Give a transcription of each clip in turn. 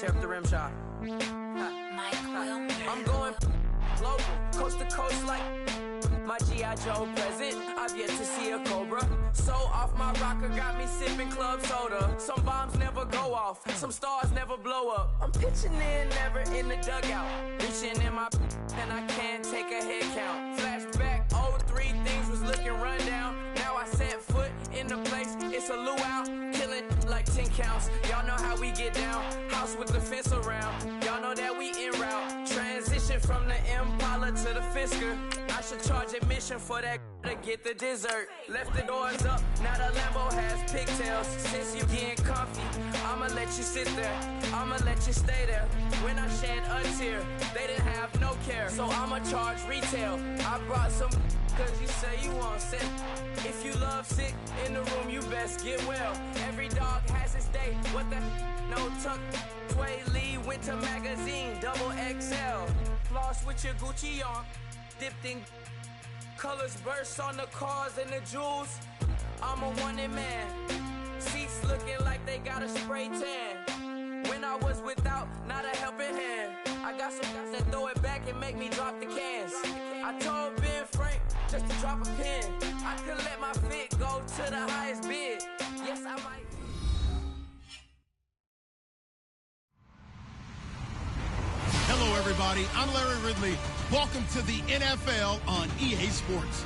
tear up the rim shot. I'm going global, coast to coast like my G.I. Joe present. I've yet to see a Cobra. So off my rocker, got me sipping club soda. Some bombs never go off, some stars never blow up. I'm pitching in, never in the dugout. Reaching in my and I can't take a head count. Flashback, 03, things was looking rundown. Now I set foot in the place, it's a luau. Killing like 10 counts. Y'all know how we get down. House with the fence around. Y'all know that we en route. Transition from the Impala to the Fisker. I should charge admission for that to get the dessert. Left the doors up, now the Lambo has pigtails. Since you getting comfy, I'ma let you sit there. I'ma let you stay there. When I shed a tear, they didn't have no care. So I'ma charge retail. I brought some cause you say you want sick. If you love sick in the room, you best get well. Every dog has its day. What the no tuck. Sway Lee, Winter Magazine, double XL. Floss with your Gucci on. Dipped in colors burst on the cars and the jewels. I'm a wanted man. Seats looking like they got a spray tan. When I was without, not a helping hand. I got some guys that throw it back and make me drop the cans. I told Ben Frank just to drop a pin. I could let my fit go to the highest bid. Yes, I might. Hello, everybody. I'm Larry Ridley. Welcome to the NFL on EA Sports.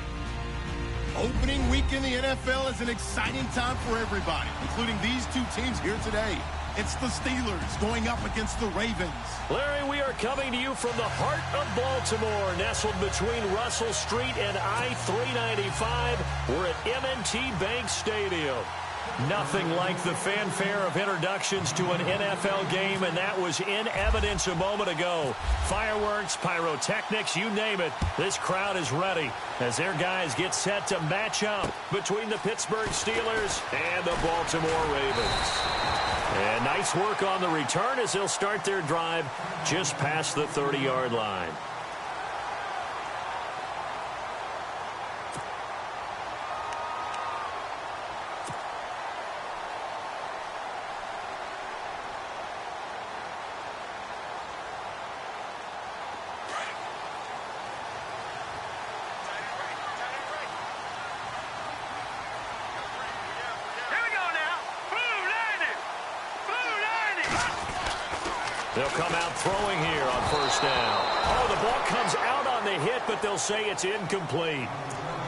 Opening week in the NFL is an exciting time for everybody, including these two teams here today. It's the Steelers going up against the Ravens. Larry, we are coming to you from the heart of Baltimore, nestled between Russell Street and I-395. We're at M&T Bank Stadium. Nothing like the fanfare of introductions to an NFL game, and that was in evidence a moment ago. Fireworks, pyrotechnics, you name it. This crowd is ready as their guys get set to match up between the Pittsburgh Steelers and the Baltimore Ravens. And nice work on the return as they'll start their drive just past the 30-yard line. They'll come out throwing here on first down. Oh, the ball comes out on the hit, but they'll say it's incomplete.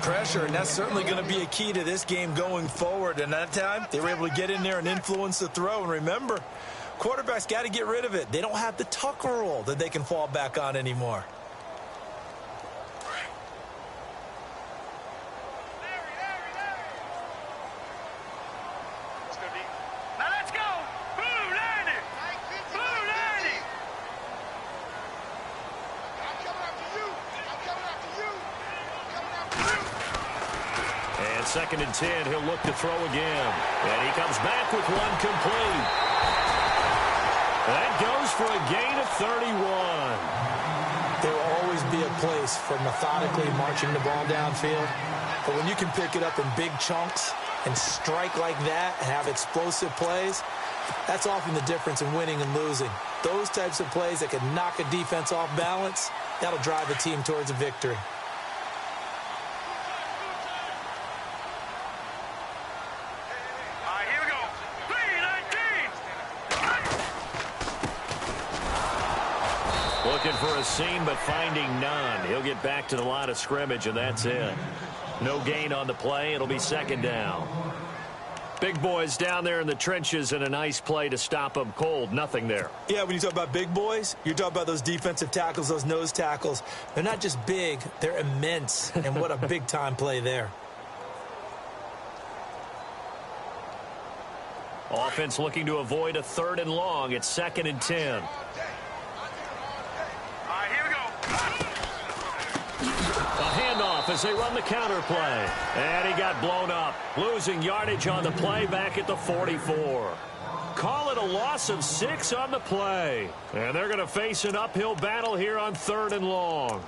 Pressure, and that's certainly going to be a key to this game going forward. And that time, they were able to get in there and influence the throw. And remember, quarterbacks got to get rid of it. They don't have the Tucker rule that they can fall back on anymore. Second and 10, he'll look to throw again. And he comes back with one complete. That goes for a gain of 31. There will always be a place for methodically marching the ball downfield. But when you can pick it up in big chunks and strike like that and have explosive plays, that's often the difference in winning and losing. Those types of plays that can knock a defense off balance, that'll drive a team towards a victory. Looking for a seam, but finding none. He'll get back to the line of scrimmage, and that's it. No gain on the play. It'll be second down. Big boys down there in the trenches, and a nice play to stop them cold. Nothing there. Yeah, when you talk about big boys, you're talking about those defensive tackles, those nose tackles. They're not just big, they're immense. And what a big-time play there. Offense looking to avoid a third and long. It's second and 10. As they run the counter play. And he got blown up. Losing yardage on the play back at the 44. Call it a loss of 6 on the play. And they're going to face an uphill battle here on third and long.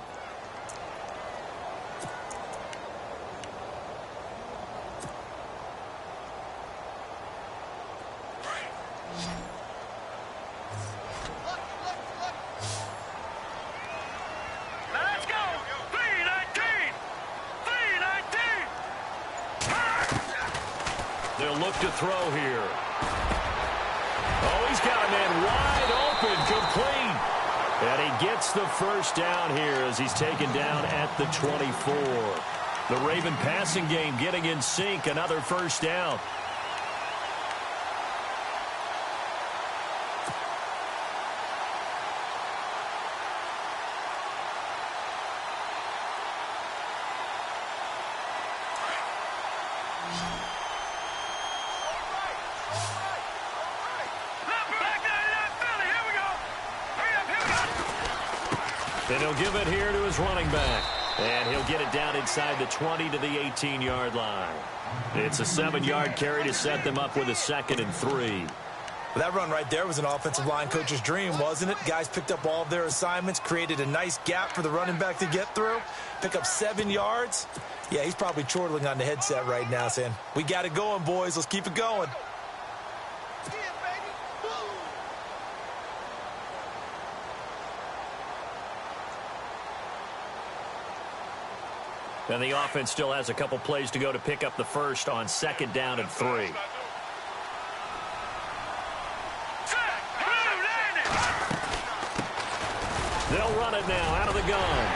look to throw here. Oh, he's got a man wide open, complete. And he gets the first down here as he's taken down at the 24. The Raven passing game getting in sync, another first down. And he'll give it here to his running back. And he'll get it down inside the 20 to the 18-yard line. It's a 7-yard carry to set them up with a 2nd and 3. Well, that run right there was an offensive line coach's dream, wasn't it? Guys picked up all of their assignments, created a nice gap for the running back to get through, pick up 7 yards. Yeah, he's probably chortling on the headset right now saying, we got it going, boys. Let's keep it going. And the offense still has a couple plays to go to pick up the first on 2nd down and 3. They'll run it now out of the gun.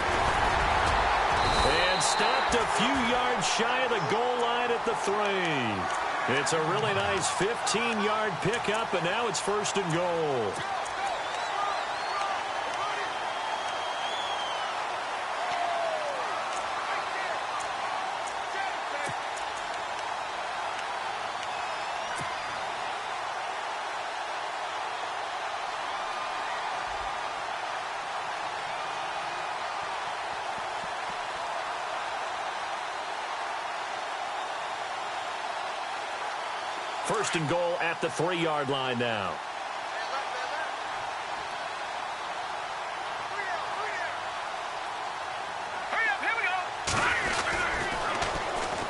And stopped a few yards shy of the goal line at the 3. It's a really nice 15-yard pickup, and now it's 1st and goal. First and goal at the 3-yard line now.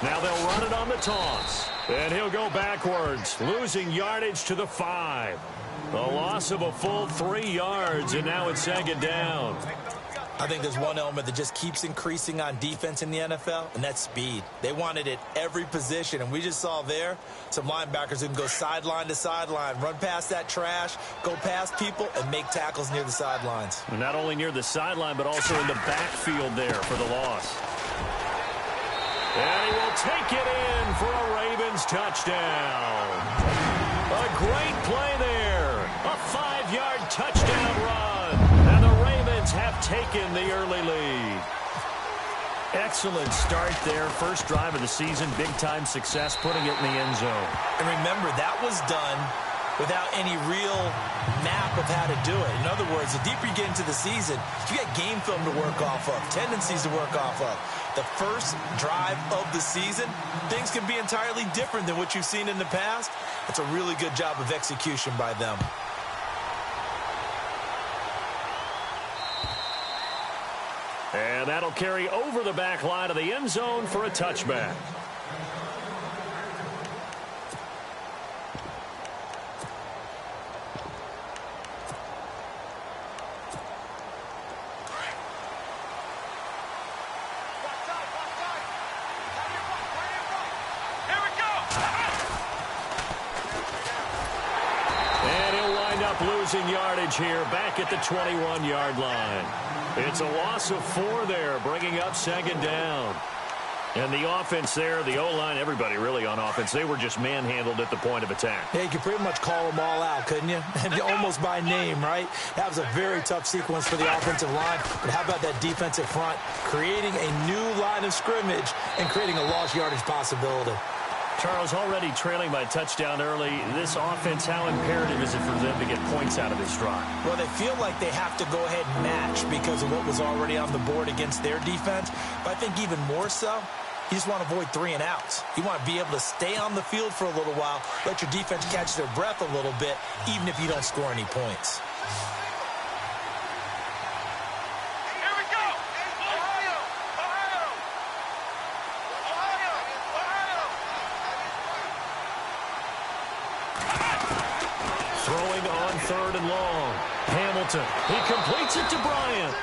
Now they'll run it on the toss. And he'll go backwards, losing yardage to the 5. A loss of a full 3 yards, and now it's 2nd down. I think there's one element that just keeps increasing on defense in the NFL, and that's speed. They want it at every position, and we just saw there some linebackers who can go sideline to sideline, run past that trash, go past people, and make tackles near the sidelines. And not only near the sideline, but also in the backfield there for the loss. And he will take it in for a Ravens touchdown. A great play there. A 5-yard touchdown run. And the Ravens have taken the early lead. Excellent start there. First drive of the season. Big-time success putting it in the end zone. And remember, that was done without any real map of how to do it. In other words, the deeper you get into the season, you got game film to work off of, tendencies to work off of. The first drive of the season, things can be entirely different than what you've seen in the past. It's a really good job of execution by them. And that'll carry over the back line of the end zone for a touchback. Losing yardage here back at the 21-yard line. It's a loss of 4 there, bringing up 2nd down. And the offense there, the O-line, everybody really on offense, they were just manhandled at the point of attack. Yeah, you could pretty much call them all out, couldn't you? And almost by name, right? That was a very tough sequence for the offensive line. But how about that defensive front? Creating a new line of scrimmage and creating a lost yardage possibility. Charles, already trailing by touchdown early. This offense, how imperative is it for them to get points out of this drive? Well, they feel like they have to go ahead and match because of what was already on the board against their defense. But I think even more so, you just want to avoid 3 and outs. You want to be able to stay on the field for a little while, let your defense catch their breath a little bit, even if you don't score any points. He completes it to Bryant.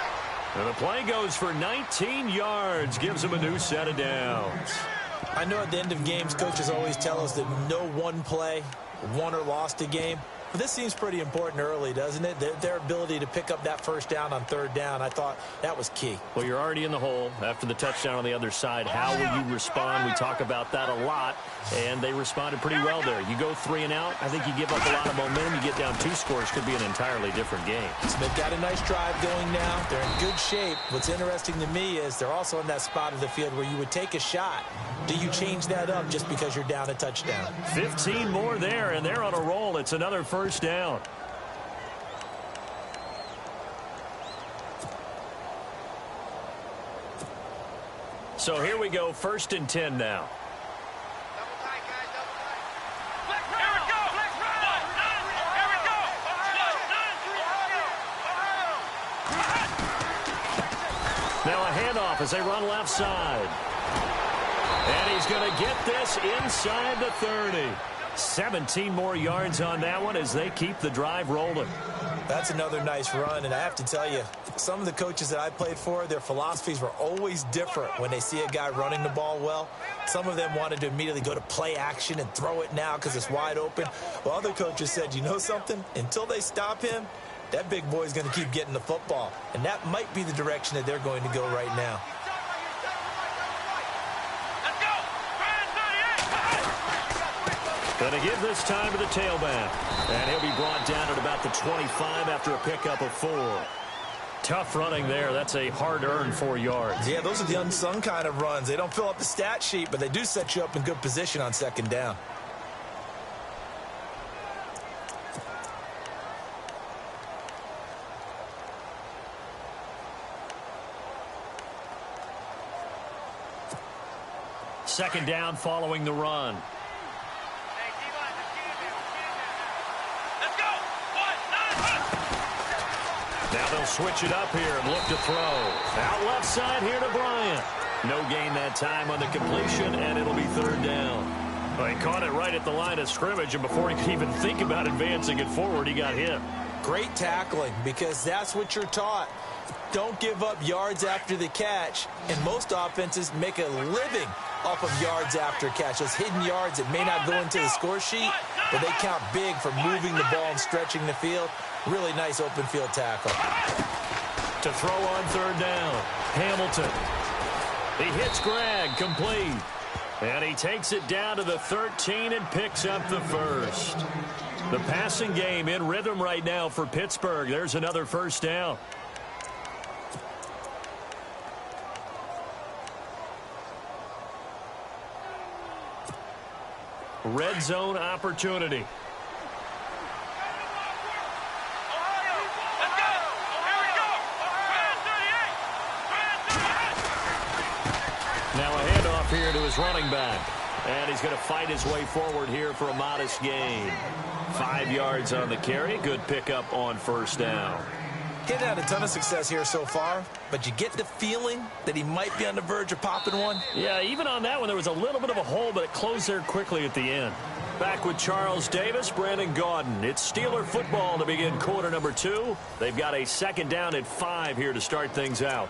And the play goes for 19 yards, gives him a new set of downs. I I know at the end of games, coaches always tell us that no one play won or lost a game. But this seems pretty important early, doesn't it? Their ability to pick up that first down on third down, I thought that was key. Well, you're already in the hole after the touchdown on the other side. How will you respond? We talk about that a lot, and they responded pretty well there. You go 3 and out, I think you give up a lot of momentum. You get down 2 scores, could be an entirely different game. So they've got a nice drive going now. They're in good shape. What's interesting to me is they're also in that spot of the field where you would take a shot. Do you change that up just because you're down a touchdown? 15 more there, and they're on a roll. It's another first down. So here we go, 1st and 10 now. Now a handoff as they run left side. And he's going to get this inside the 30. 17 more yards on that one as they keep the drive rolling. That's another nice run, and I have to tell you, some of the coaches that I played for, their philosophies were always different when they see a guy running the ball well. Some of them wanted to immediately go to play action and throw it now because it's wide open. While other coaches said, you know something? Until they stop him, that big boy's going to keep getting the football. And that might be the direction that they're going to go right now. Going to give this time to the tailback. And he'll be brought down at about the 25 after a pickup of 4. Tough running there. That's a hard-earned 4 yards. Yeah, those are the unsung kind of runs. They don't fill up the stat sheet, but they do set you up in good position on 2nd down. Second down following the run. Now they'll switch it up here and look to throw. Out left side here to Bryant. No gain that time on the completion, and it'll be 3rd down. Well, he caught it right at the line of scrimmage, and before he could even think about advancing it forward, he got hit. Great tackling, because that's what you're taught. Don't give up yards after the catch, and most offenses make a living off of yards after catch. Those hidden yards that may not go into the score sheet, but they count big for moving the ball and stretching the field. Really nice open field tackle. To throw on 3rd down, Hamilton. He hits Gregg, complete. And he takes it down to the 13 and picks up the 1st. The passing game in rhythm right now for Pittsburgh. There's another 1st down. Red zone opportunity. Now a handoff here to his running back. And he's going to fight his way forward here for a modest gain. 5 yards on the carry. Good pickup on 1st down. He's had a ton of success here so far, but you get the feeling that he might be on the verge of popping one. Yeah, even on that one, there was a little bit of a hole, but it closed there quickly at the end. Back with Charles Davis, Brandon Gaudin. It's Steeler football to begin quarter number 2. They've got a 2nd down at 5 here to start things out.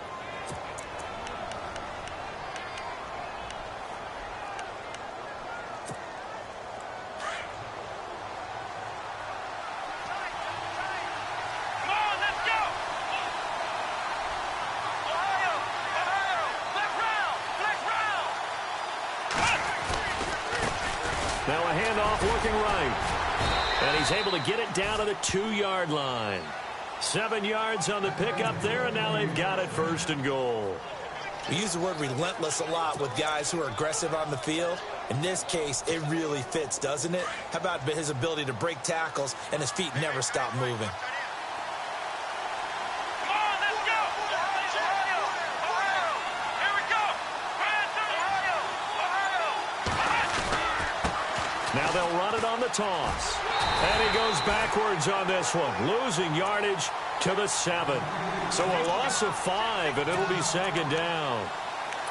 Now a handoff looking right. And he's able to get it down to the 2-yard line. 7 yards on the pickup there, and now they've got it 1st and goal. We use the word relentless a lot with guys who are aggressive on the field. In this case, it really fits, doesn't it? How about his ability to break tackles and his feet never stop moving? Now they'll run it on the toss. And he goes backwards on this one, losing yardage to the 7. So a loss of 5, and it'll be 2nd down.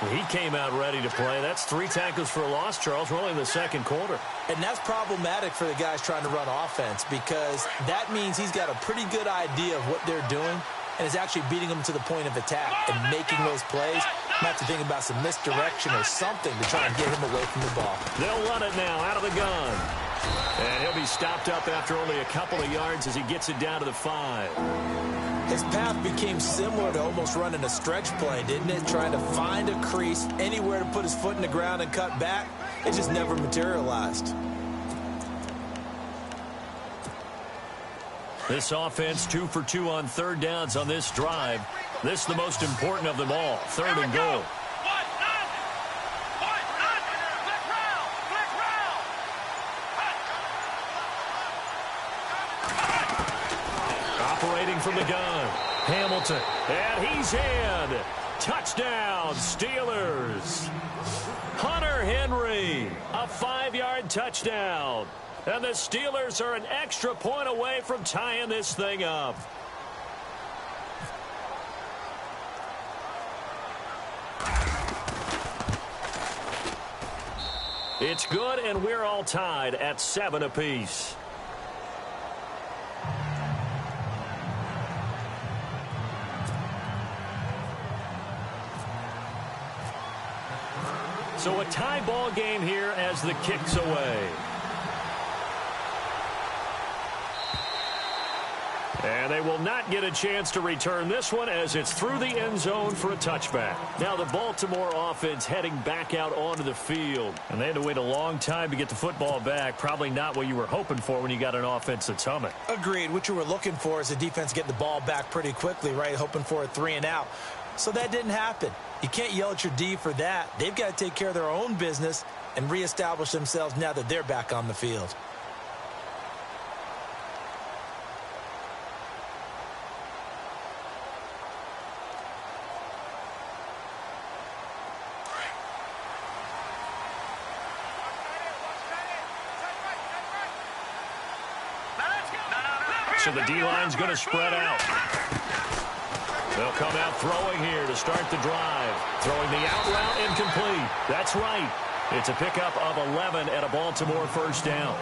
He came out ready to play. That's 3 tackles for a loss, Charles. We're only in the 2nd quarter. And that's problematic for the guys trying to run offense, because that means he's got a pretty good idea of what they're doing and is actually beating them to the point of attack and making those plays. Might have to think about some misdirection or something to try and get him away from the ball. They'll run it now out of the gun. And he'll be stopped up after only a couple of yards as he gets it down to the 5. His path became similar to almost running a stretch play, didn't it? Trying to find a crease, anywhere to put his foot in the ground and cut back. It just never materialized. This offense 2 for 2 on third downs on this drive. This is the most important of them all, 3rd and goal. Operating from the gun, Hamilton, and he's in. Touchdown, Steelers. Hunter Henry, a 5-yard touchdown. And the Steelers are an extra point away from tying this thing up. It's good, and we're all tied at 7 apiece. So a tie ball game here as the kick's away. And they will not get a chance to return this one as it's through the end zone for a touchback. Now the Baltimore offense heading back out onto the field. And they had to wait a long time to get the football back. Probably not what you were hoping for when you got an offense that's humming. Agreed. What you were looking for is the defense getting the ball back pretty quickly, right? Hoping for a 3 and out. So that didn't happen. You can't yell at your D for that. They've got to take care of their own business and reestablish themselves now that they're back on the field. So the D-line's going to spread out. They'll come out throwing here to start the drive. Throwing the out route incomplete. That's right. It's a pickup of 11 at a Baltimore first down.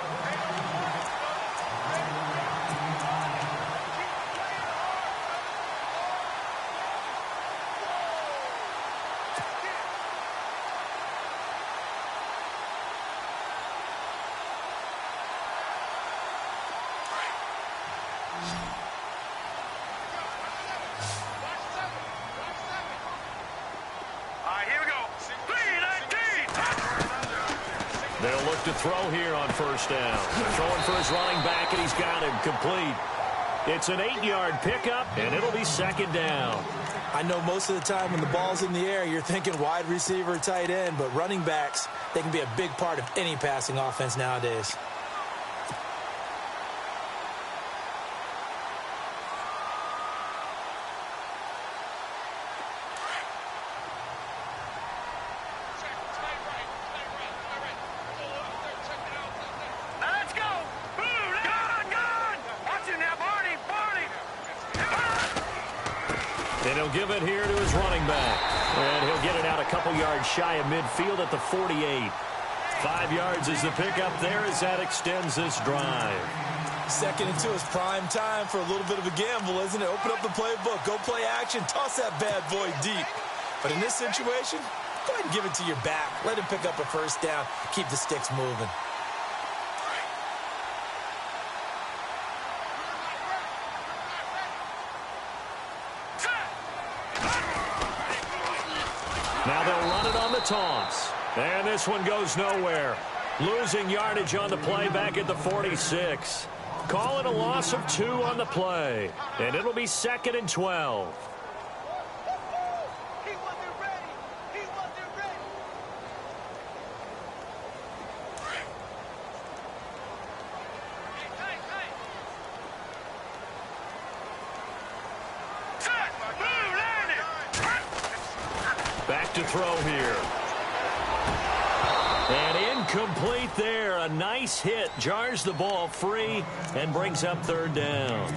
They'll look to throw here on first down. They're throwing for his running back, and he's got him complete. It's an 8-yard pickup, and it'll be second down. I know most of the time when the ball's in the air, you're thinking wide receiver, tight end, but running backs, they can be a big part of any passing offense nowadays. And he'll give it here to his running back. And he'll get it out a couple yards shy of midfield at the 48. 5 yards is the pickup there as that extends this drive. Second and 2 is prime time for a little bit of a gamble, isn't it? Open up the playbook, go play action, toss that bad boy deep. But in this situation, go ahead and give it to your back. Let him pick up a first down, keep the sticks moving. Now they'll run it on the toss. And this one goes nowhere. Losing yardage on the play back at the 46. Call it a loss of 2 on the play. And it'll be 2nd and 12. Back to throw here. And incomplete there. A nice hit. Jars the ball free and brings up 3rd down.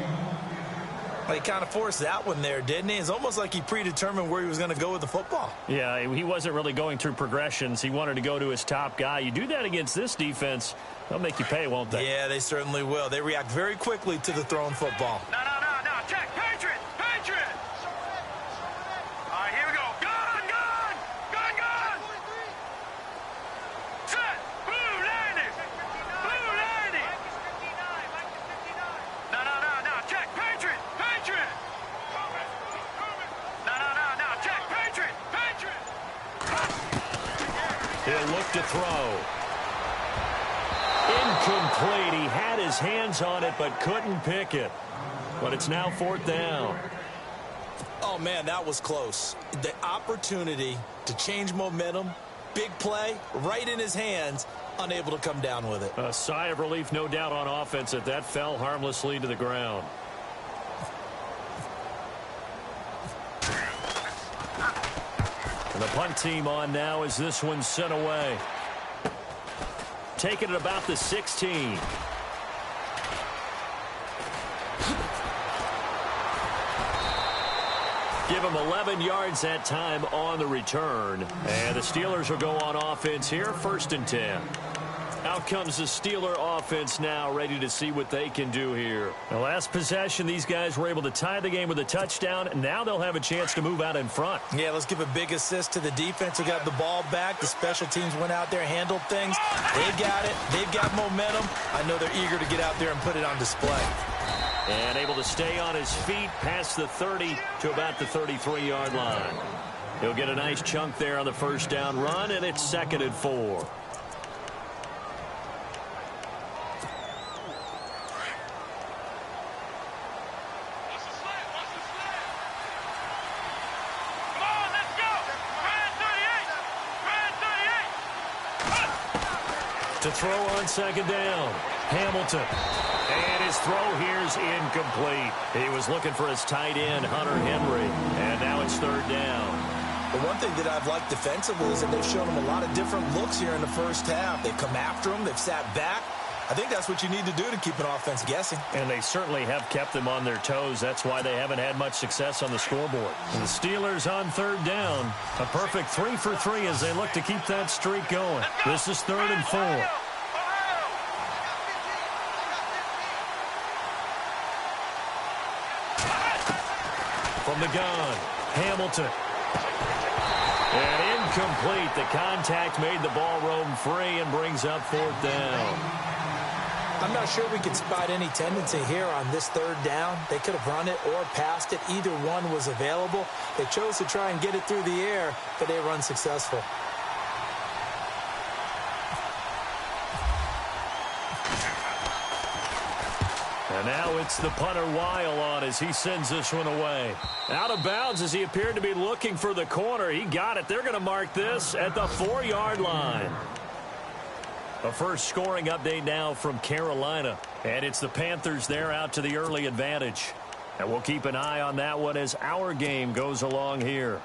Well, he kind of forced that one there, didn't he? It's almost like he predetermined where he was going to go with the football. Yeah, he wasn't really going through progressions. He wanted to go to his top guy. You do that against this defense, they'll make you pay, won't they? Yeah, they certainly will. They react very quickly to the thrown football. No. Check. Patriot. All right, here we go. Gun. Incomplete. He had his hands on it but couldn't pick it. But it's now 4th down. Oh, man, that was close. The opportunity to change momentum, big play, right in his hands, unable to come down with it. A sigh of relief, no doubt, on offense that that fell harmlessly to the ground. And the punt team on now as this one's sent away. Taking it about the 16. Give him 11 yards that time on the return. And the Steelers will go on offense here, 1st and 10. Out comes the Steeler offense now, ready to see what they can do here. The last possession, these guys were able to tie the game with a touchdown. Now they'll have a chance to move out in front. Yeah, let's give a big assist to the defense who got the ball back. The special teams went out there, handled things. They got it. They've got momentum. I know they're eager to get out there and put it on display. And able to stay on his feet past the 30 to about the 33-yard line. He'll get a nice chunk there on the 1st down run, and it's 2nd and 4. To throw on 2nd down, Hamilton. And his throw here's incomplete. He was looking for his tight end, Hunter Henry. And now it's 3rd down. The one thing that I've liked defensively is that they've shown him a lot of different looks here in the 1st half. They've come after him. They've sat back. I think that's what you need to do to keep an offense guessing. And they certainly have kept them on their toes. That's why they haven't had much success on the scoreboard. And the Steelers on 3rd down. A perfect 3 for 3 as they look to keep that streak going. This is 3rd and 4. From the gun, Hamilton. And incomplete. The contact made the ball roam free and brings up 4th down. I'm not sure we can spot any tendency here on this 3rd down. They could have run it or passed it. Either one was available. They chose to try and get it through the air, but they were unsuccessful. And now it's the punter Weil on as he sends this one away. Out of bounds as he appeared to be looking for the corner. He got it. They're going to mark this at the 4-yard line. A first scoring update now from Carolina. And it's the Panthers there out to the early advantage. And we'll keep an eye on that one as our game goes along here.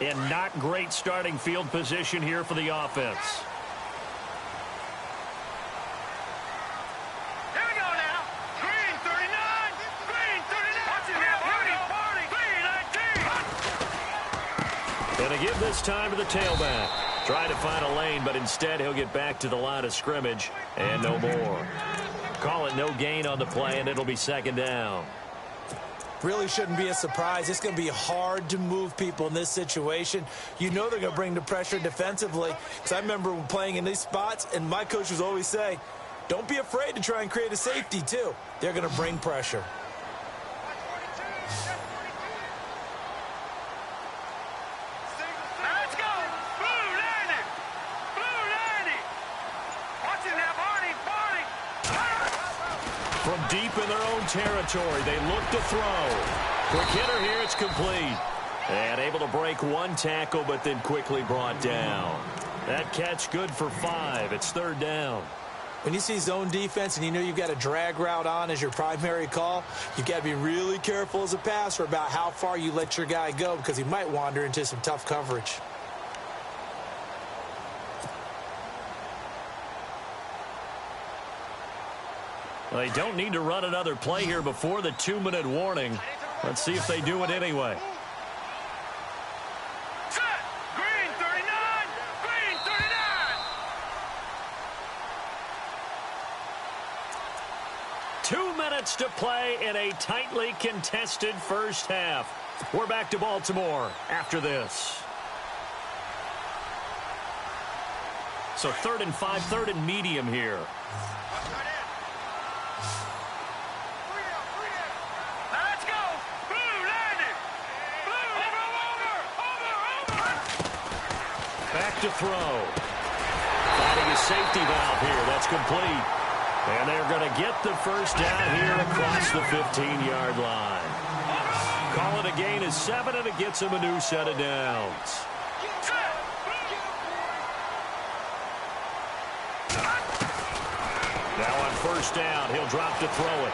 And not great starting field position here for the offense. Here we go now. Green 39. Green 39. Watch it now. Green 19. And they give this time to the tailback. Try to find a lane, but instead he'll get back to the line of scrimmage and no more. Call it no gain on the play, and it'll be 2nd down. Really shouldn't be a surprise. It's going to be hard to move people in this situation. You know they're going to bring the pressure defensively. Because I remember playing in these spots, and my coach would always say, don't be afraid to try and create a safety, too. They're going to bring pressure. Let's go. Blue 90. Blue 90. Watch it now, Barney. Barney. From deep in their own territory, they look to throw. Quick hitter here, it's complete. And able to break one tackle, but then quickly brought down. That catch good for 5. It's 3rd down. When you see zone defense and you know you've got a drag route on as your primary call, you've got to be really careful as a passer about how far you let your guy go because he might wander into some tough coverage. Well, they don't need to run another play here before the 2-minute warning. Let's see if they do it anyway. Set. Green 39. Green 39. 2 minutes to play in a tightly contested first half. We're back to Baltimore after this. So 3rd and 5, 3rd and medium here. Let's go. Blue 90. Blue over. to throw. Finding a safety valve here. That's complete. And they're going to get the first down here across the 15-yard line. Call it a gain of 7, and it gets him a new set of downs. Now on first down, he'll drop to throw it.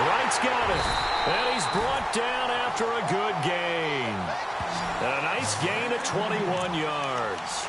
Wright's got it. And he's brought down after a good gain. And a nice gain of 21 yards.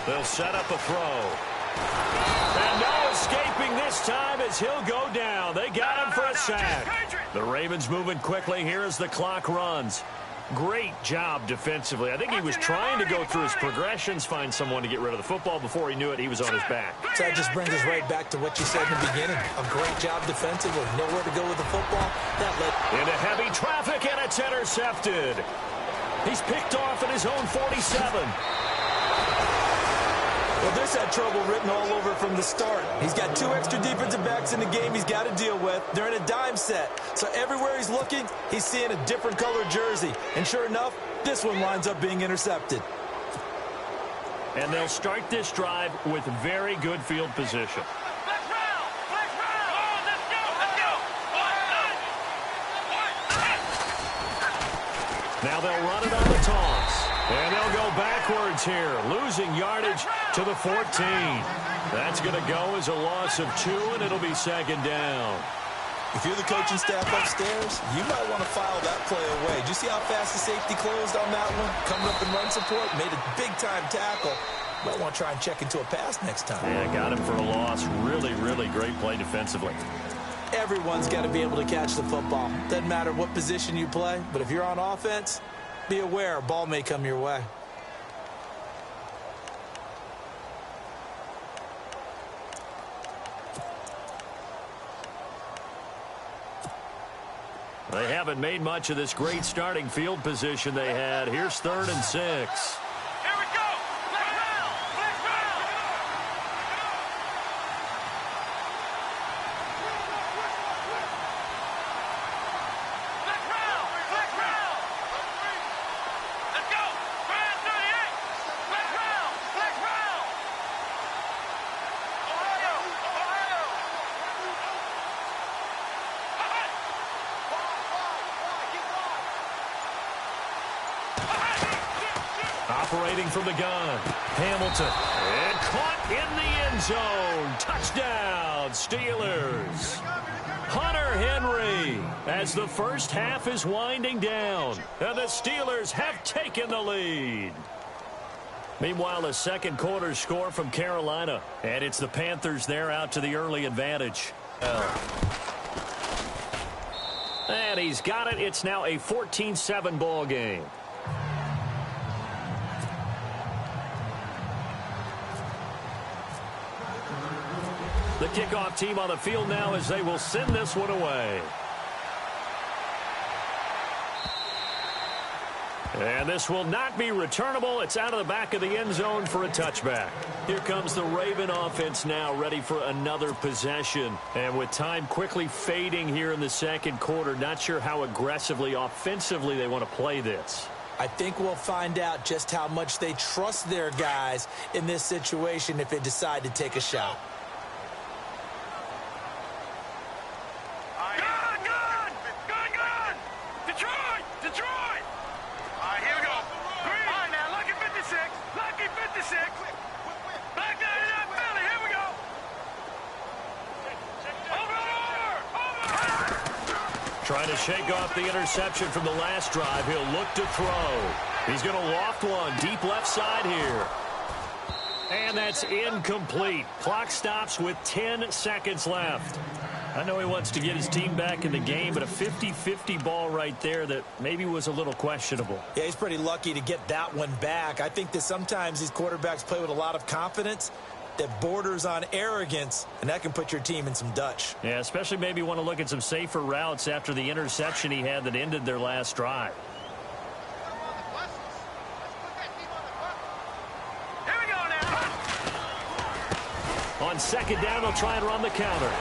They'll set up a throw. And no escaping this time as he'll go down. They got him for a sack. The Ravens moving quickly here as the clock runs. Great job defensively. I think he was trying to go through his progressions, find someone to get rid of the football. Before he knew it, he was on his back. So that just brings us right back to what you said in the beginning. A great job defensively. Nowhere to go with the football. That led into heavy traffic, and it's intercepted. He's picked off at his own 47. Well, this had trouble written all over from the start. He's got 2 extra defensive backs in the game he's got to deal with. They're in a dime set. So everywhere he's looking, he's seeing a different color jersey. And sure enough, this one winds up being intercepted. And they'll start this drive with very good field position. Now they'll run it on the toss. And they'll go backwards here, losing yardage to the 14. That's going to go as a loss of 2, and it'll be second down. If you're the coaching staff upstairs, you might want to file that play away. Did you see how fast the safety closed on that one? Coming up in run support, made a big-time tackle. Might want to try and check into a pass next time. Yeah, got him for a loss. Really, really great play defensively. Everyone's got to be able to catch the football. Doesn't matter what position you play, but if you're on offense, be aware a ball may come your way. They haven't made much of this great starting field position they had. Here's 3rd and 6. Here we go. Flex round. Flex round. Flex round. Flex round. Let's go. Brand 38. Flex round. Flex round. Ohio. Ohio. Operating from the gun, Hamilton. And caught in the end zone. Touchdown, Steelers. Hunter Henry as the first half is winding down. And the Steelers have taken the lead. Meanwhile, a second quarter score from Carolina. And it's the Panthers there out to the early advantage. And he's got it. It's now a 14-7 ball game. The kickoff team on the field now as they will send this one away. And this will not be returnable. It's out of the back of the end zone for a touchback. Here comes the Raven offense now, ready for another possession. And with time quickly fading here in the second quarter, not sure how aggressively, offensively they want to play this. I think we'll find out just how much they trust their guys in this situation if they decide to take a shot. Trying to shake off the interception from the last drive. He'll look to throw. He's going to loft one deep left side here. And that's incomplete. Clock stops with 10 seconds left. I know he wants to get his team back in the game, but a 50-50 ball right there that maybe was a little questionable. Yeah, he's pretty lucky to get that one back. I think that sometimes these quarterbacks play with a lot of confidence. that borders on arrogance, and that can put your team in some Dutch. Yeah, especially maybe want to look at some safer routes after the interception he had that ended their last drive. Here we go now. On second down, they'll try and run the counter.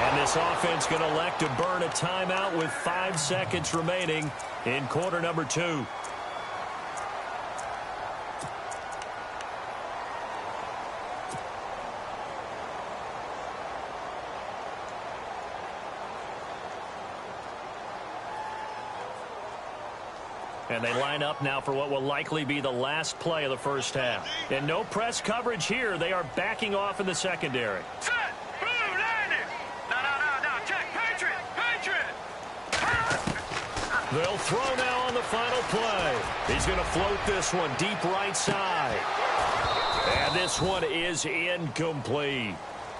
And this offense going to elect to burn a timeout with 5 seconds remaining in quarter number 2. And they line up now for what will likely be the last play of the first half. And no press coverage here. They are backing off in the secondary. Set. Blue landing. No. Check. Patriot. They'll throw now on the final play. He's going to float this one deep right side. And this one is incomplete.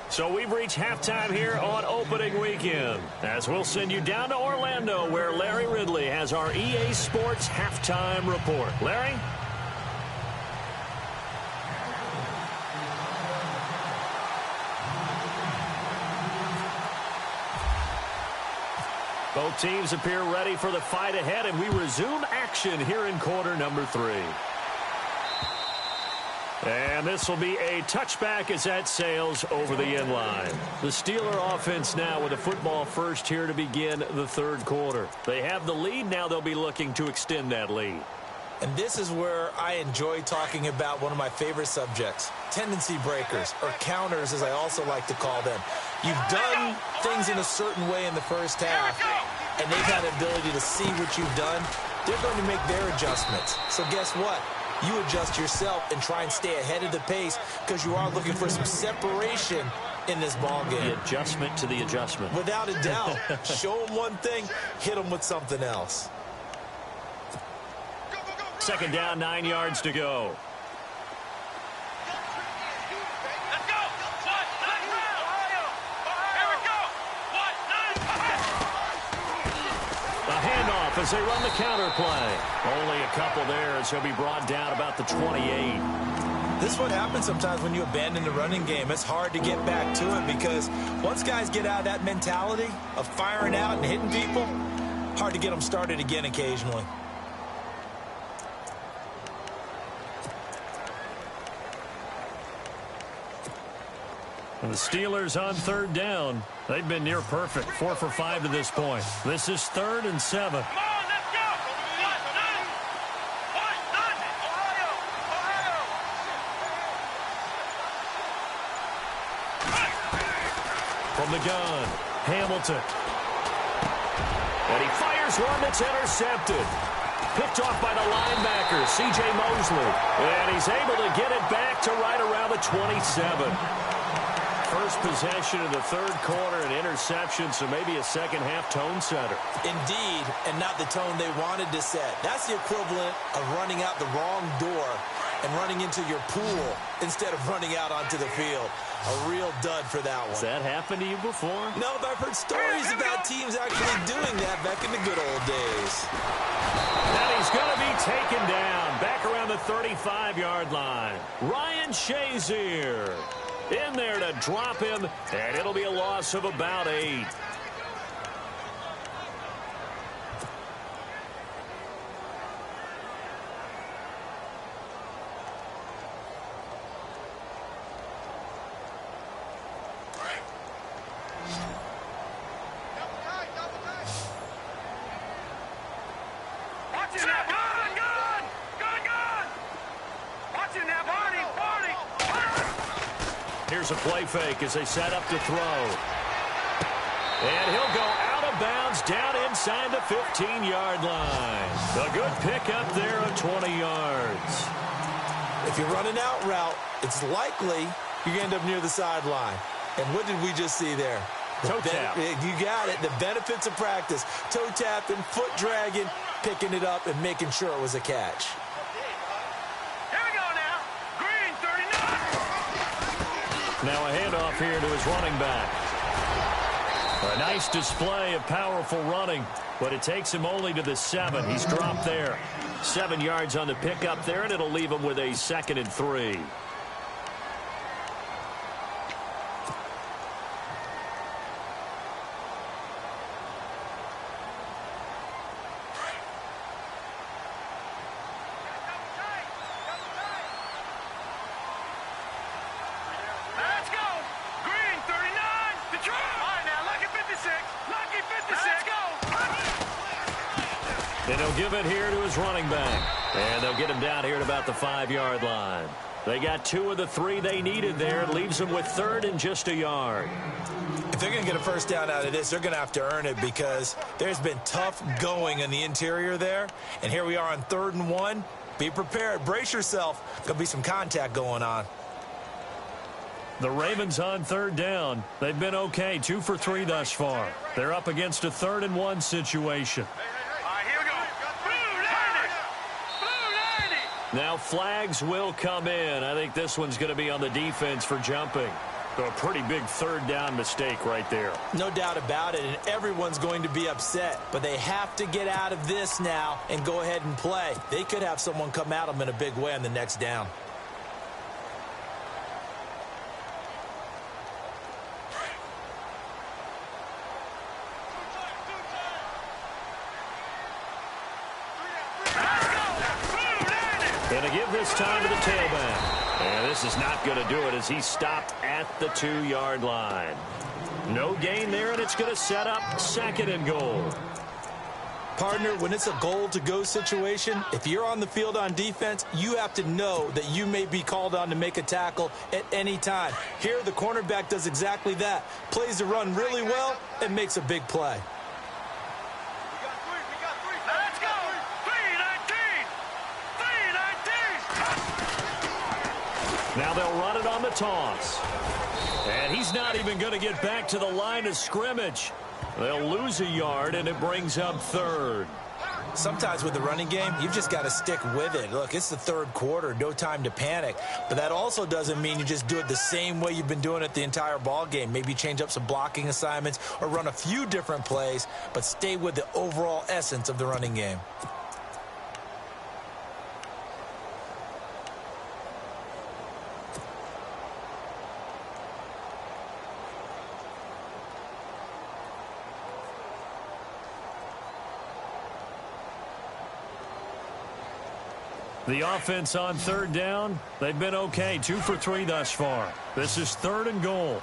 So we've reached halftime here on opening weekend, as we'll send you down to Orlando, where Larry Ridley has our EA Sports halftime report. Larry? Both teams appear ready for the fight ahead, and we resume action here in quarter number 3. And this will be a touchback as that sails over the end line. The Steeler offense now with a football first here to begin the third quarter. They have the lead. Now they'll be looking to extend that lead. And this is where I enjoy talking about one of my favorite subjects, tendency breakers, or counters as I also like to call them. You've done things in a certain way in the first half, and they've had the ability to see what you've done. They're going to make their adjustments. So guess what? You adjust yourself and try and stay ahead of the pace because you are looking for some separation in this ball game. The adjustment to the adjustment. Without a doubt. Show them one thing, hit them with something else. Second down, 9 yards to go. Let's go. Ohio. Here we go. A handoff as they run the counter play. Only a couple there, as he'll be brought down about the 28. This is what happens sometimes when you abandon the running game. It's hard to get back to it because once guys get out of that mentality of firing out and hitting people, hard to get them started again occasionally. And the Steelers on third down. They've been near perfect, 4 for 5 to this point. This is 3rd and 7. Come on, let's go. Ohio. From the gun, Hamilton. And he fires one that's intercepted. Picked off by the linebacker, C.J. Mosley. And he's able to get it back to right around the 27. First possession of the third quarter, an interception, so maybe a second-half tone setter. Indeed, and not the tone they wanted to set. That's the equivalent of running out the wrong door and running into your pool instead of running out onto the field. A real dud for that one. Has that happened to you before? No, but I've heard stories about teams actually doing that back in the good old days. And he's going to be taken down back around the 35-yard line. Ryan Shazier in there to drop him, and it'll be a loss of about 8. Here's a play fake as they set up to throw. And he'll go out of bounds down inside the 15-yard line. A good pickup there of 20 yards. If you're running out route, it's likely you're going to end up near the sideline. And what did we just see there? Toe tap. You got it. The benefits of practice. Toe tapping, foot dragging, picking it up, and making sure it was a catch. Here we go now. Green 39. Now a handoff here to his running back. A nice display of powerful running, but it takes him only to the 7. He's dropped there. 7 yards on the pickup there, and it'll leave him with a 2nd and 3. And he'll give it here to his running back. And they'll get him down here at about the 5-yard line. They got 2 of the 3 they needed there. It leaves them with 3rd and just a yard. If they're going to get a first down out of this, they're going to have to earn it because there's been tough going in the interior there. And here we are on 3rd and 1. Be prepared. Brace yourself. Going to be some contact going on. The Ravens on 3rd down. They've been okay, 2 for 3 thus far. They're up against a 3rd and 1 situation. Now flags will come in. I think this one's going to be on the defense for jumping. So a pretty big 3rd down mistake right there. No doubt about it, and everyone's going to be upset. But they have to get out of this now and go ahead and play. They could have someone come at them in a big way on the next down. Going to give this time to the tailback. And this is not going to do it as he stopped at the 2-yard line. No gain there, and it's going to set up 2nd and goal. Partner, when it's a goal-to-go situation, if you're on the field on defense, you have to know that you may be called on to make a tackle at any time. Here, the cornerback does exactly that. Plays the run really well and makes a big play. Let's go! 3-19! Now they'll run it on the toss. And he's not even going to get back to the line of scrimmage. They'll lose a yard, and it brings up 3rd. Sometimes with the running game, you've just got to stick with it. Look, it's the 3rd quarter, no time to panic. But that also doesn't mean you just do it the same way you've been doing it the entire ball game. Maybe change up some blocking assignments or run a few different plays, but stay with the overall essence of the running game. The offense on 3rd down, they've been okay, 2 for 3 thus far. This is 3rd and goal.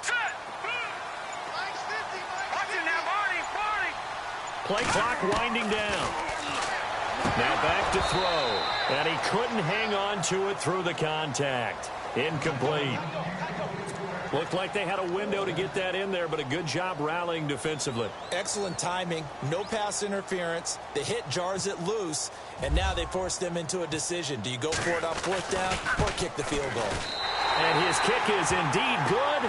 Play clock winding down. Now back to throw. And he couldn't hang on to it through the contact. Incomplete. Looked like they had a window to get that in there, but a good job rallying defensively. Excellent timing, no pass interference. The hit jars it loose, and now they force them into a decision. Do you go for it on 4th down or kick the field goal? And his kick is indeed good.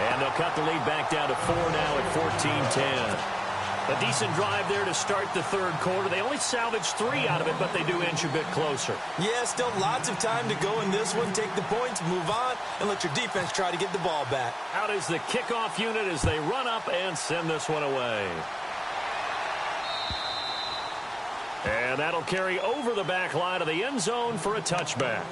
And they'll cut the lead back down to 4 now at 14-10. A decent drive there to start the 3rd quarter. They only salvaged 3 out of it, but they do inch a bit closer. Yeah, still lots of time to go in this one. Take the points, move on, and let your defense try to get the ball back. Out is the kickoff unit as they run up and send this one away. And that'll carry over the back line of the end zone for a touchback.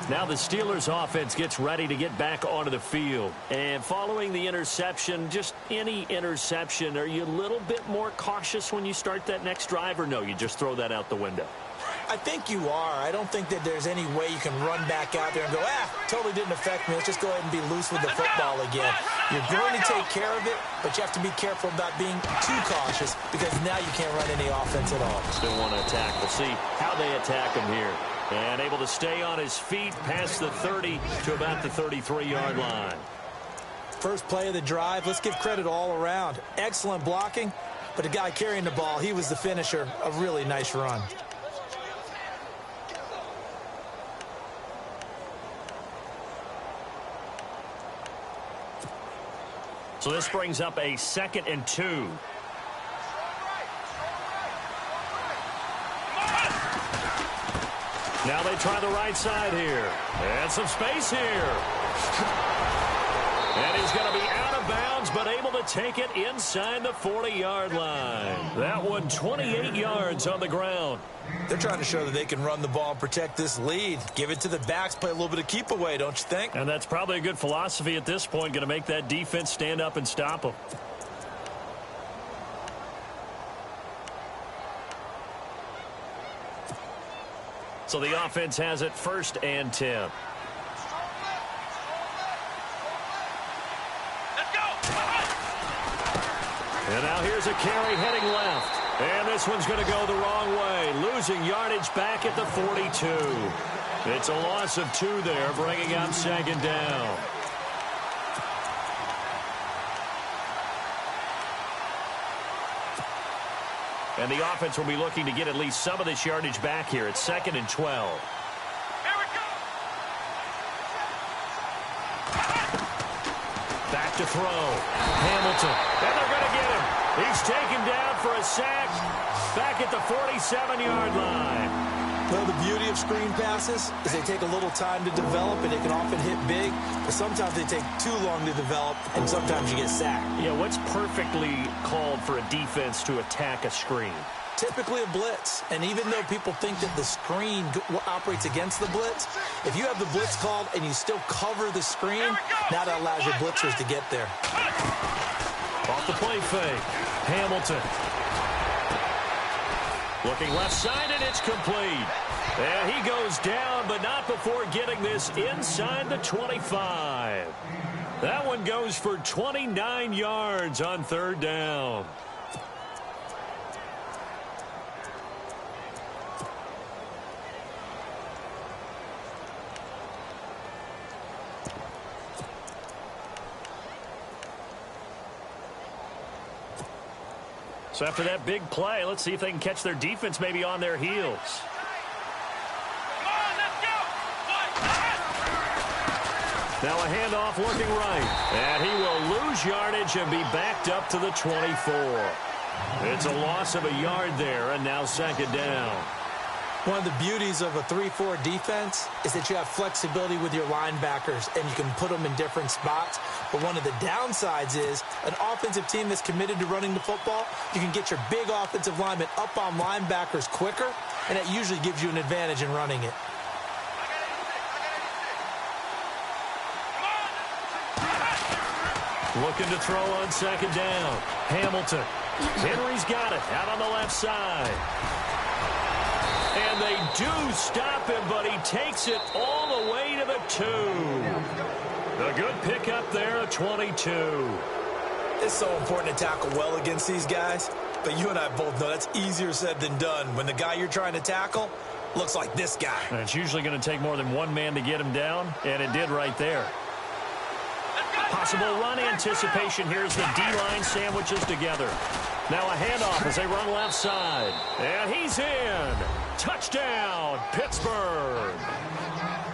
Now the Steelers offense gets ready to get back onto the field. And following the interception, just any interception, are you a little bit more cautious when you start that next drive, or no, you just throw that out the window? I think you are. I don't think that there's any way you can run back out there and go, totally didn't affect me. Let's just go ahead and be loose with the football again. You're going to take care of it, but you have to be careful about being too cautious because now you can't run any offense at all. Still want to attack. We'll see how they attack him here. And able to stay on his feet past the 30 to about the 33-yard line. First play of the drive, let's give credit all around. Excellent blocking, but the guy carrying the ball, he was the finisher. A really nice run. So this brings up a 2nd and 2. Now they try the right side here. And some space here. And he's going to be out of bounds, but able to take it inside the 40-yard line. That one 28 yards on the ground. They're trying to show that they can run the ball and protect this lead. Give it to the backs, play a little bit of keep away, don't you think? And that's probably a good philosophy at this point, going to make that defense stand up and stop them. So the offense has it 1st and 10. Let's go! And now here's a carry heading left. And this one's going to go the wrong way, losing yardage back at the 42. It's a loss of 2 there, bringing up second down. And the offense will be looking to get at least some of this yardage back here. It's 2nd and 12. Here we go. Back to throw. Hamilton. And they're going to get him. He's taken down for a sack back at the 47-yard line. Well, the beauty of screen passes is they take a little time to develop, and they can often hit big, but sometimes they take too long to develop, and sometimes you get sacked. Yeah, what's perfectly called for a defense to attack a screen? Typically a blitz, and even though people think that the screen operates against the blitz, if you have the blitz called and you still cover the screen, now that allows your blitzers to get there. Off the play fake. Hamilton. Looking left side, and it's complete. And he goes down, but not before getting this inside the 25. That one goes for 29 yards on 3rd down. So after that big play, let's see if they can catch their defense maybe on their heels. Come on, let's go. Now a handoff looking right. And he will lose yardage and be backed up to the 24. It's a loss of a yard there, and now 2nd down. One of the beauties of a 3-4 defense is that you have flexibility with your linebackers, and you can put them in different spots. But one of the downsides is an offensive team that's committed to running the football, you can get your big offensive linemen up on linebackers quicker, and that usually gives you an advantage in running it. Looking to throw on 2nd down. Hamilton. Henry's got it out on the left side. And they do stop him, but he takes it all the way to the 2. A good pickup there at 22. It's so important to tackle well against these guys, but you and I both know that's easier said than done when the guy you're trying to tackle looks like this guy. And it's usually going to take more than one man to get him down, and it did right there. Possible run anticipation. Here's the D-line sandwiches together. Now a handoff as they run left side. And he's in. Touchdown, Pittsburgh.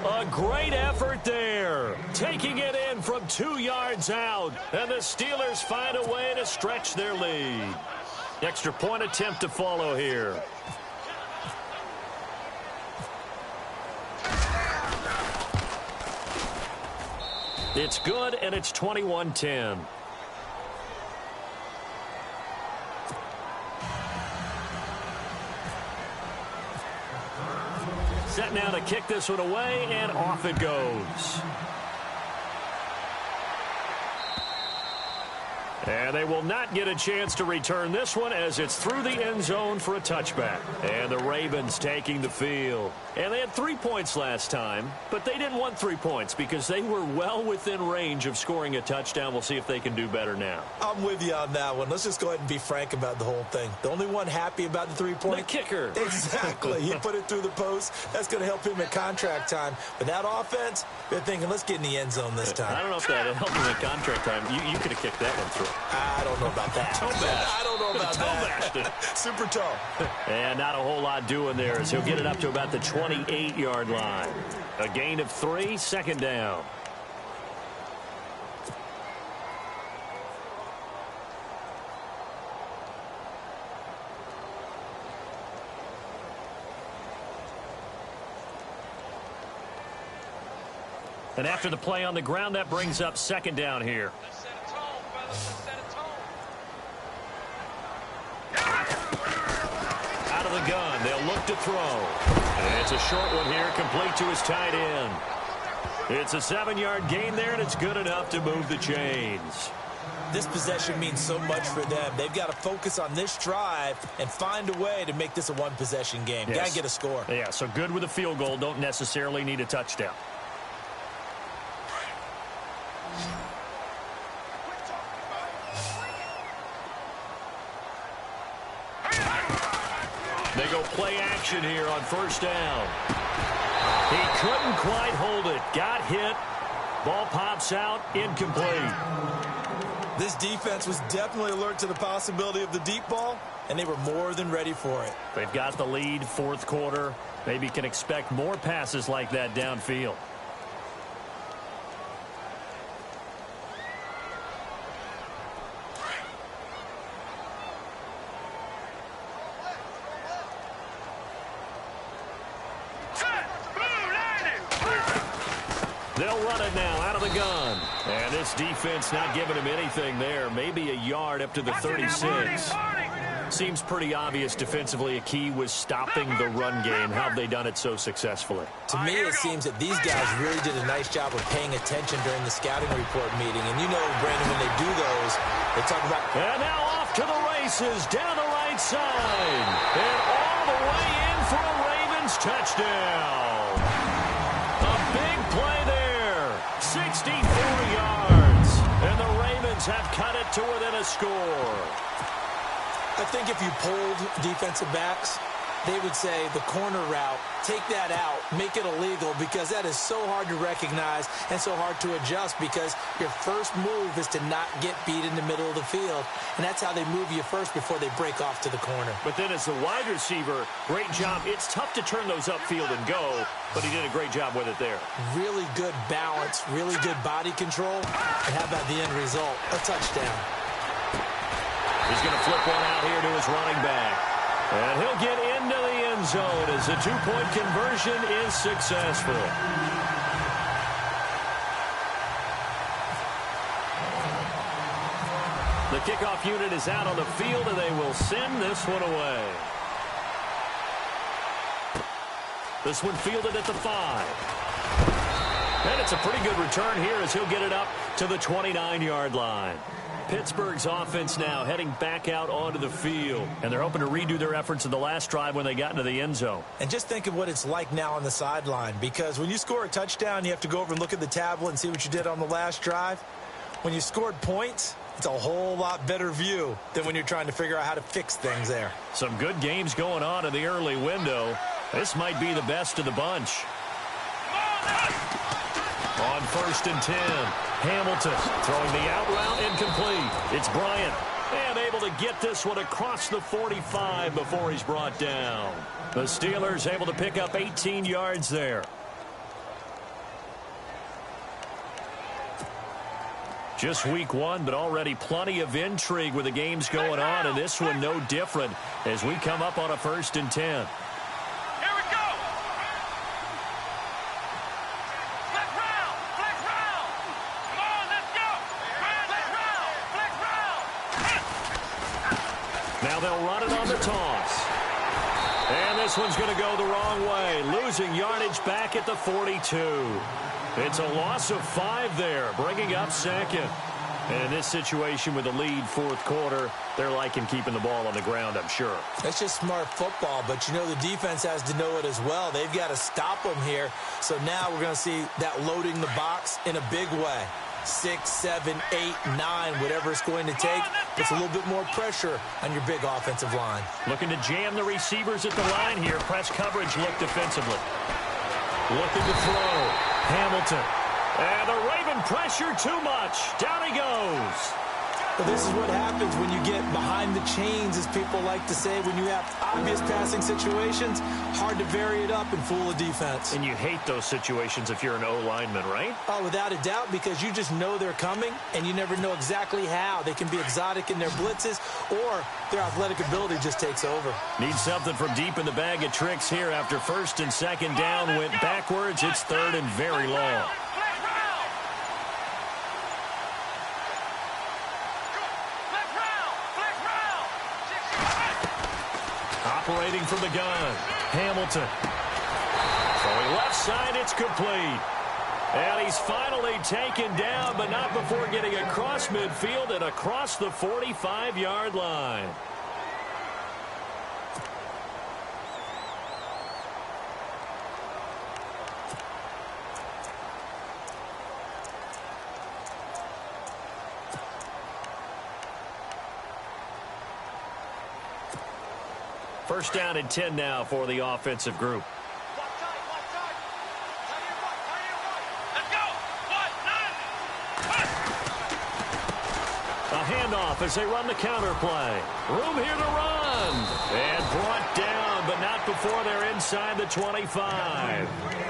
A great effort there. Taking it in from 2 yards out. And the Steelers find a way to stretch their lead. Extra point attempt to follow here. It's good, and it's 21-10. Set now to kick this one away, and off it goes. And they will not get a chance to return this one as it's through the end zone for a touchback. And the Ravens taking the field. And they had 3 points last time, but they didn't want 3 points because they were well within range of scoring a touchdown. We'll see if they can do better now. I'm with you on that one. Let's just go ahead and be frank about the whole thing. The only one happy about the 3-point. The kicker. Exactly. He put it through the post. That's going to help him at contract time. But that offense, they're thinking, let's get in the end zone this time. I don't know if that helped him at contract time. You could have kicked that one through. I don't know about that. I don't know about that. Super tall. And not a whole lot doing there as he'll get it up to about the 28-yard line. A gain of 3, 2nd down. And after the play on the ground, that brings up 2nd down here. Out of the gun, they'll look to throw. And it's a short one here, complete to his tight end. It's a 7-yard gain there, and it's good enough to move the chains. This possession means so much for them. They've got to focus on this drive and find a way to make this a one-possession game. Yes. Got to get a score. Yeah, so good with a field goal. Don't necessarily need a touchdown. play action here on first down. He couldn't quite hold it. Got hit. Ball pops out. Incomplete. This defense was definitely alert to the possibility of the deep ball, and they were more than ready for it. They've got the lead, fourth quarter. Maybe can expect more passes like that downfield. They'll run it now out of the gun. And this defense not giving him anything there. Maybe a yard up to the 36. Seems pretty obvious defensively a key was stopping the run game. How have they done it so successfully? To me, it seems that these guys really did a nice job of paying attention during the scouting report meeting. And you know, Brandon, when they do those, they talk about... And now off to the races down the right side. And all the way in for a Ravens touchdown. A big play there. 64 yards. And the Ravens have cut it to within a score. I think if you polled defensive backs, they would say the corner route, take that out, make it illegal, because that is so hard to recognize and so hard to adjust, because your first move is to not get beat in the middle of the field, and that's how they move you first before they break off to the corner. But then as the wide receiver, great job. It's tough to turn those upfield and go, but he did a great job with it there. Really good balance, really good body control, and how about the end result? A touchdown. He's going to flip one out here to his running back. And he'll get into the end zone as the two-point conversion is successful. The kickoff unit is out on the field, and they will send this one away. This one fielded at the 5. And it's a pretty good return here as he'll get it up to the 29-yard line. Pittsburgh's offense now heading back out onto the field. And they're hoping to redo their efforts in the last drive when they got into the end zone. And just think of what it's like now on the sideline. Because when you score a touchdown, you have to go over and look at the tablet and see what you did on the last drive. When you scored points, it's a whole lot better view than when you're trying to figure out how to fix things there. Some good games going on in the early window. This might be the best of the bunch. On 1st and 10, Hamilton throwing the out route incomplete. It's Bryant, and able to get this one across the 45 before he's brought down. The Steelers able to pick up 18 yards there. Just week 1, but already plenty of intrigue with the games going on, and this one no different as we come up on a 1st and 10. Now they'll run it on the toss. And this one's going to go the wrong way, losing yardage back at the 42. It's a loss of 5 there, bringing up 2nd. And in this situation with the lead 4th quarter, they're liking keeping the ball on the ground, I'm sure. That's just smart football, but you know the defense has to know it as well. They've got to stop them here. So now we're going to see that loading the box in a big way. 6, 7, 8, 9, whatever it's going to take. It's a little bit more pressure on your big offensive line. Looking to jam the receivers at the line here. Press coverage look defensively. Looking to throw. Hamilton. And the Raven pressure too much. Down he goes. But this is what happens when you get behind the chains, as people like to say. When you have obvious passing situations, hard to vary it up and fool a defense. And you hate those situations if you're an O-lineman, right? Oh, without a doubt, because you just know they're coming, and you never know exactly how. They can be exotic in their blitzes, or their athletic ability just takes over. Need something from deep in the bag of tricks here after 1st and 2nd down. Went backwards. It's 3rd and very long. Operating from the gun, Hamilton. Throwing left side, it's complete. And he's finally taken down, but not before getting across midfield and across the 45-yard line. First down and 10 now for the offensive group. Let's go. 1, 9, 1. A handoff as they run the counter play. Room here to run. And brought down, but not before they're inside the 25.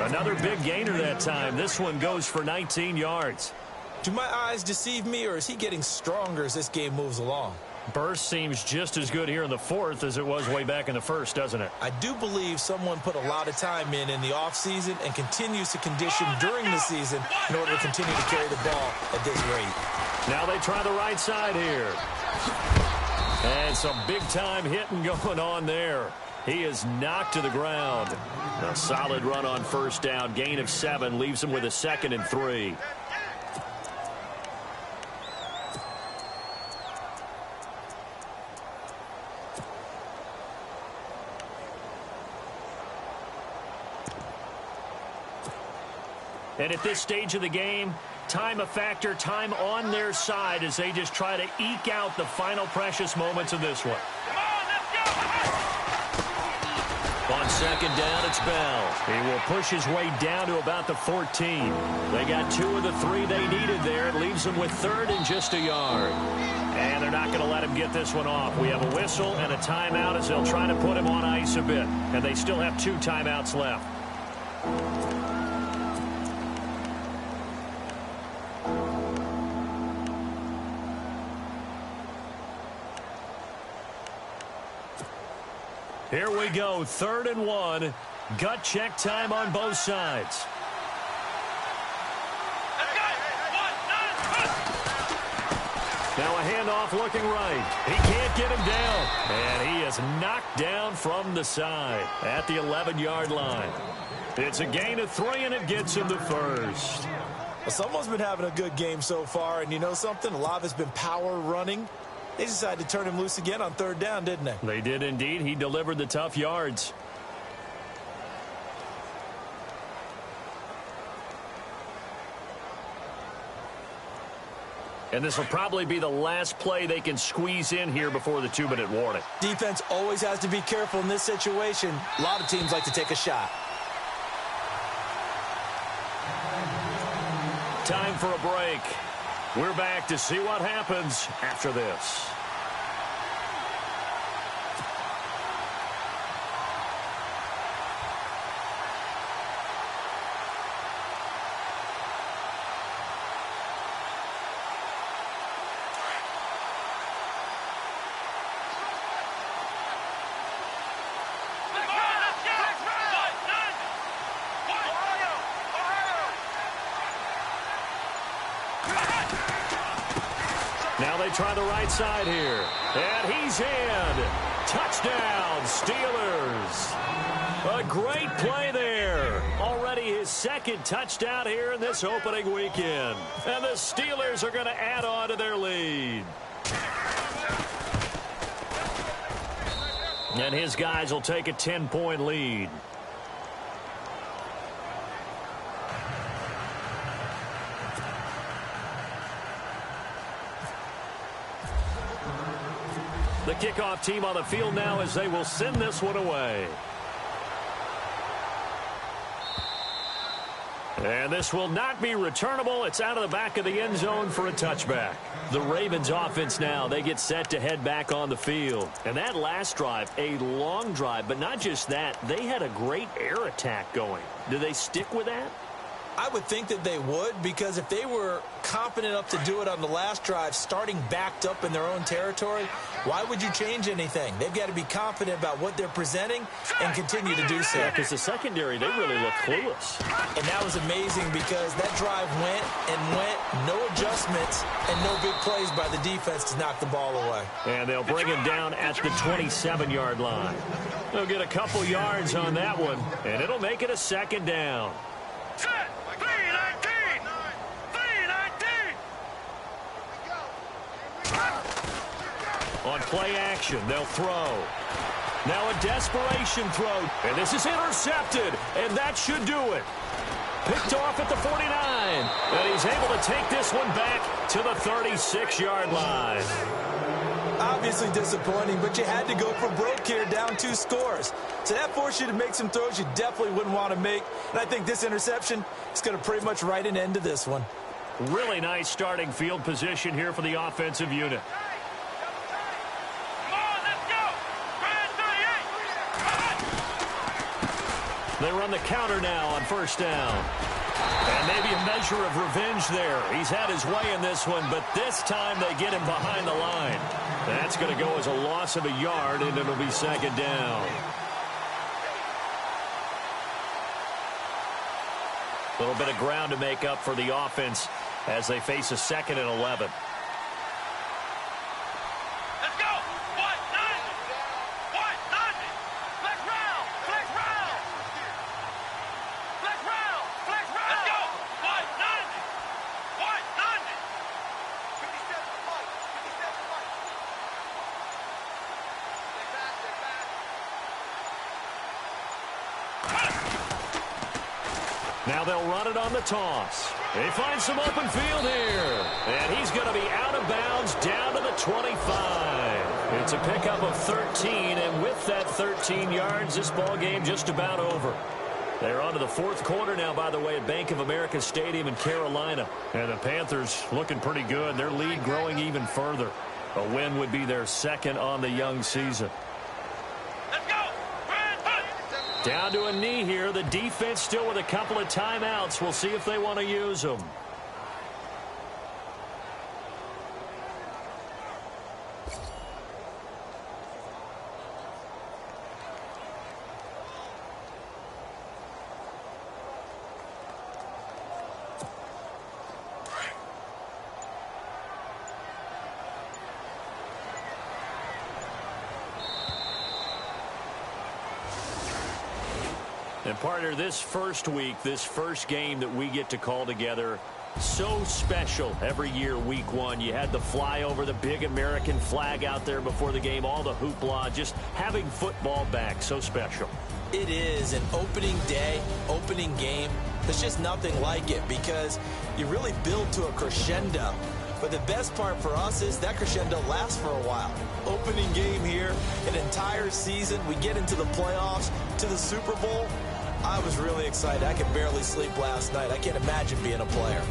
Another big gainer that time. This one goes for 19 yards. Do my eyes deceive me, or is he getting stronger as this game moves along? Burst seems just as good here in the fourth as it was way back in the first, doesn't it? I do believe someone put a lot of time in the offseason and continues to condition during the season in order to continue to carry the ball at this rate. Now they try the right side here. And some big-time hitting going on there. He is knocked to the ground. A solid run on first down. Gain of 7 leaves him with a 2nd and 3. And at this stage of the game, time a factor, time on their side as they just try to eke out the final precious moments of this one. Come on, let's go. On second down, it's Bell. He will push his way down to about the 14. They got 2 of the 3 they needed there. It leaves them with 3rd and just a yard. And they're not going to let him get this one off. We have a whistle and a timeout as they'll try to put him on ice a bit. And they still have 2 timeouts left. Here we go, 3rd and 1. Gut check time on both sides. Let's go. 1, 9, 1. Now a handoff looking right. He can't get him down. And he is knocked down from the side at the 11-yard line. It's a gain of 3, and it gets him the first. Well, someone's been having a good game so far, and you know something? A lot of it's been power running. They decided to turn him loose again on 3rd down, didn't they? They did indeed. He delivered the tough yards. And this will probably be the last play they can squeeze in here before the 2-minute warning. Defense always has to be careful in this situation. A lot of teams like to take a shot. Time for a break. We're back to see what happens after this. Now they try the right side here. And he's in. Touchdown, Steelers. A great play there. Already his 2nd touchdown here in this opening weekend. And the Steelers are going to add on to their lead. And his guys will take a 10-point lead. The kickoff team on the field now as they will send this one away. And this will not be returnable. It's out of the back of the end zone for a touchback. The Ravens offense now, they get set to head back on the field. And that last drive, a long drive, but not just that. They had a great air attack going. Do they stick with that? I would think that they would, because if they were confident enough to do it on the last drive, starting backed up in their own territory, why would you change anything? They've got to be confident about what they're presenting and continue to do so. Yeah, because the secondary, they really look clueless. And that was amazing because that drive went and went, no adjustments, and no big plays by the defense to knock the ball away. And they'll bring him down at the 27-yard line. They'll get a couple yards on that one, and it'll make it a 2nd down. Set. 3-19. 3-19. On play action, they'll throw. Now a desperation throw. And this is intercepted. And that should do it. Picked off at the 49. And he's able to take this one back to the 36-yard line. Obviously disappointing, but you had to go for broke here, down 2 scores. So that forced you to make some throws you definitely wouldn't want to make. And I think this interception is going to pretty much write an end to this one. Really nice starting field position here for the offensive unit. They run the counter now on first down. And maybe a measure of revenge there. He's had his way in this one, but this time they get him behind the line. That's going to go as a loss of a yard, and it'll be second down. A little bit of ground to make up for the offense as they face a 2nd and 11. Let's go! What? Nothing! What? Nothing! Flex round! Flex round! Flex round! Flex round! Let's go! What? Nothing! What? Nothing! 50 steps to fight! 50 steps to fight! Stay back, stay back! Now they'll run it on the toss. They find some open field here. And he's going to be out of bounds down to the 25. It's a pickup of 13, and with that 13 yards, this ball game just about over. They're on to the 4th quarter now, by the way, at Bank of America Stadium in Carolina. And the Panthers looking pretty good. Their lead growing even further. A win would be their 2nd on the young season. Down to a knee here. The defense still with a couple of timeouts. We'll see if they want to use them. And partner, this first week, this first game that we get to call together, so special every year, week 1. You had the flyover, the big American flag out there before the game, all the hoopla, just having football back, so special. It is an opening day, opening game. There's just nothing like it because you really build to a crescendo. But the best part for us is that crescendo lasts for a while. Opening game here, an entire season. We get into the playoffs, to the Super Bowl. I was really excited. I could barely sleep last night. I can't imagine being a player.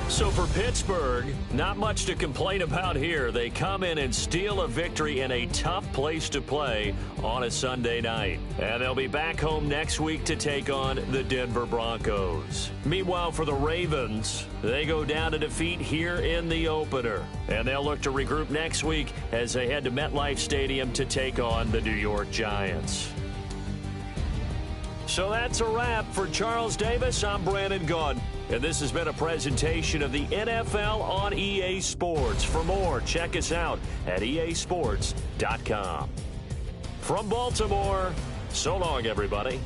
So for Pittsburgh, not much to complain about here. They come in and steal a victory in a tough place to play on a Sunday night. And they'll be back home next week to take on the Denver Broncos. Meanwhile, for the Ravens, they go down to defeat here in the opener. And they'll look to regroup next week as they head to MetLife Stadium to take on the New York Giants. So that's a wrap. For Charles Davis, I'm Brandon Gunn. And this has been a presentation of the NFL on EA Sports. For more, check us out at easports.com. From Baltimore, so long, everybody.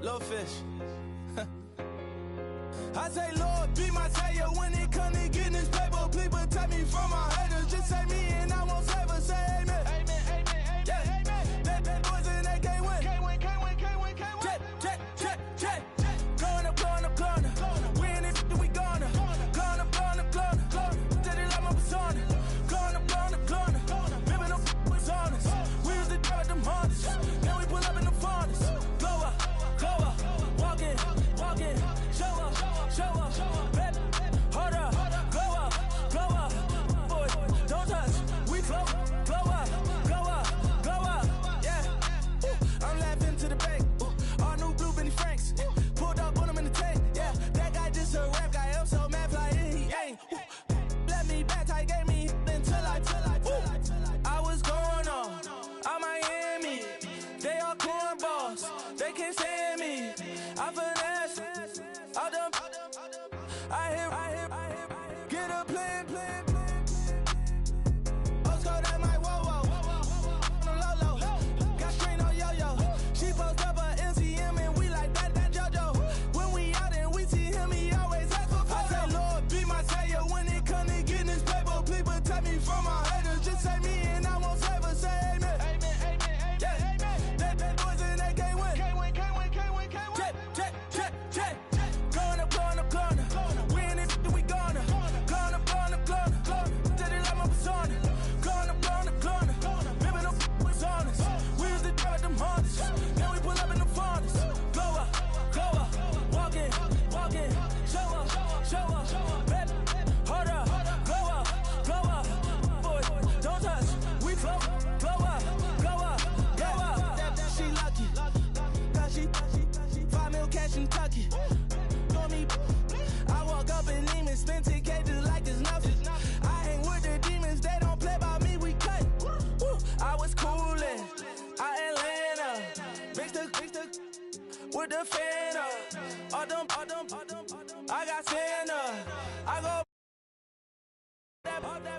Little fish. I say, Lord, be my savior when it comes to getting this paper. Please protect me from my haters. Just say me and I won't save us. Say amen. Amen, amen, amen, amen. That boy's Osco, that my whoa. Lolo. Got strain on yo-yo. She post up a MCM and we like that JoJo. When we out and we see him, he always ask for photo. I say, Lord, be my savior when it come to getting this paper. Please protect me from my haters. Just say me and I won't save her. Say amen. That boys and they can't win. Check. Going up. We in it, we gonna. Going up. Did it like my persona. Going up. Ripping up was honest. We used to drive them Hondas. Then we pull up in the furnace. Glow up. Walking. Show up. Baby, hold up. Glow up. Boy, don't touch. We flow. Glow up. She lucky. Cause she 5 mil cash in Kentucky. For me, I walk up and even spend 10K just like it's nothing. I hang with the demons, they don't play by me, we cut. Woo. I was coolin', Atlanta, mixed with the Fanta. All them, I got Santa. I go that